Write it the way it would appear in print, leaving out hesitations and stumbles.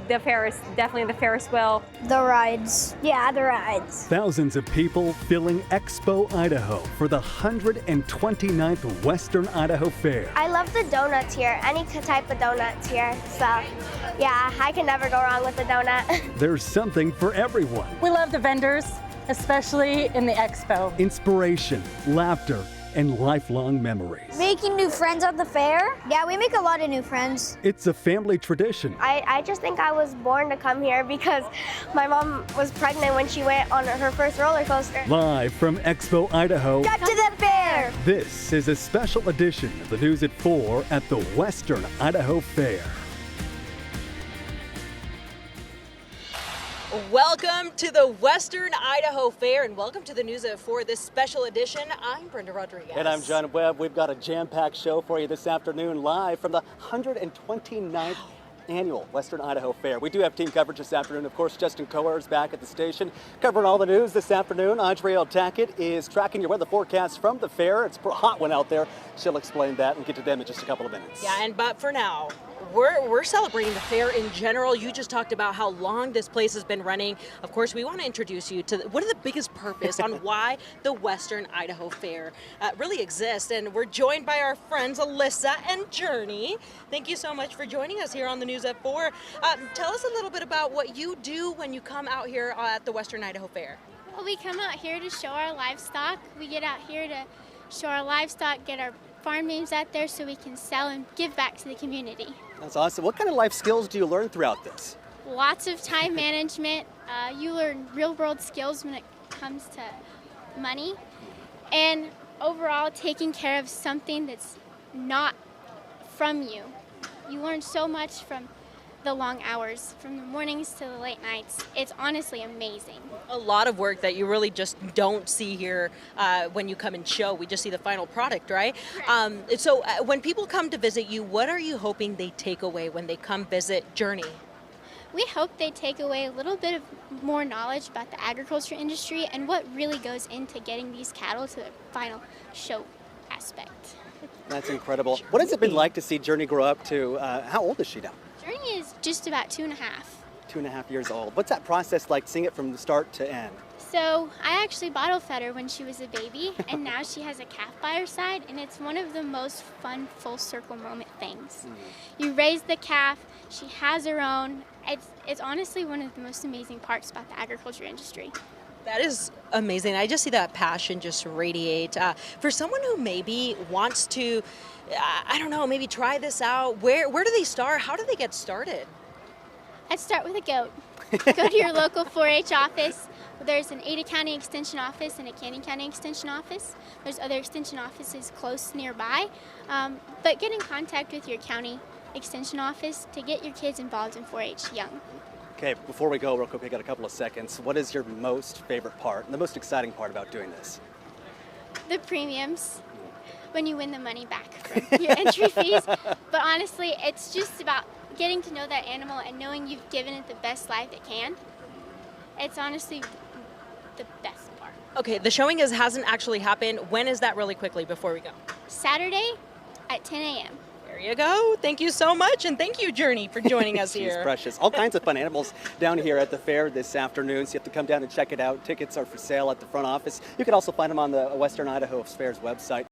the Ferris, definitely the Ferris wheel. The rides. Yeah, the rides. Thousands of people filling Expo Idaho for the 129th Western Idaho Fair. I love the donuts here, any type of donuts here. So, yeah, I can never go wrong with a donut. There's something for everyone. We love the vendors, especially in the expo. Inspiration, laughter, and lifelong memories. Making new friends at the fair? Yeah, we make a lot of new friends. It's a family tradition. I just think I was born to come here because my mom was pregnant when she went on her first roller coaster. Live from Expo Idaho, Got to the fair! this is a special edition of the News at 4 at the Western Idaho Fair. Welcome to the Western Idaho Fair and welcome to the News at 4, this special edition. I'm Brenda Rodriguez. And I'm John Webb. We've got a jam-packed show for you this afternoon live from the 129th Annual Western Idaho Fair. We do have team coverage this afternoon. Of course, Justin Coher is back at the station covering all the news this afternoon. Andrea Tackett is tracking your weather forecast from the fair. It's a hot one out there. She'll explain that and get to them in just a couple of minutes. Yeah, but for now, we're celebrating the fair in general. You just talked about how long this place has been running. Of course, we want to introduce you to what is the biggest purpose on why the Western Idaho Fair really exists. And we're joined by our friends Alyssa and Journey. Thank you so much for joining us here on the News at 4. Tell us a little bit about what you do when you come out here at the Western Idaho Fair. Well, we come out here to show our livestock. We get out here to show our livestock, get our farm names out there so we can sell and give back to the community. That's awesome. What kind of life skills do you learn throughout this? Lots of time management. You learn real-world skills when it comes to money. And overall, taking care of something that's not from you. You learn so much from the long hours, from the mornings to the late nights. It's honestly amazing. A lot of work that you really just don't see here when you come and show. We just see the final product, right? So when people come to visit you, what are you hoping they take away when they come visit Journey? We hope they take away a little bit of more knowledge about the agriculture industry and what really goes into getting these cattle to the final show aspect. That's incredible. What has it been like to see Journey grow up to, how old is she now? Journey is just about 2.5. 2.5 years old. What's that process like, seeing it from the start to end? So I actually bottle fed her when she was a baby, and now she has a calf by her side, and it's one of the most fun full circle moment things. You raise the calf, she has her own. It's honestly one of the most amazing parts about the agriculture industry. That is amazing. I just see that passion just radiate. For someone who maybe wants to, I don't know, maybe try this out, where do they start? How do they get started? I'd start with a goat. Go to your local 4-H office. There's an Ada County Extension office and a Canyon County Extension office. There's other Extension offices close nearby. But get in contact with your county Extension office to get your kids involved in 4-H young. Okay, before we go, real quick, we got a couple of seconds. What is your most favorite part and the most exciting part about doing this? The premiums, when you win the money back from your entry fees. But honestly, it's just about getting to know that animal and knowing you've given it the best life it can. It's honestly the best part. Okay, the showing hasn't actually happened. When is that really quickly before we go? Saturday at 10 a.m. There you go. Thank you so much, and thank you, Journey, for joining us She's here. precious. All kinds of fun animals down here at the fair this afternoon, so you have to come down and check it out. Tickets are for sale at the front office. You can also find them on the Western Idaho Fair's website.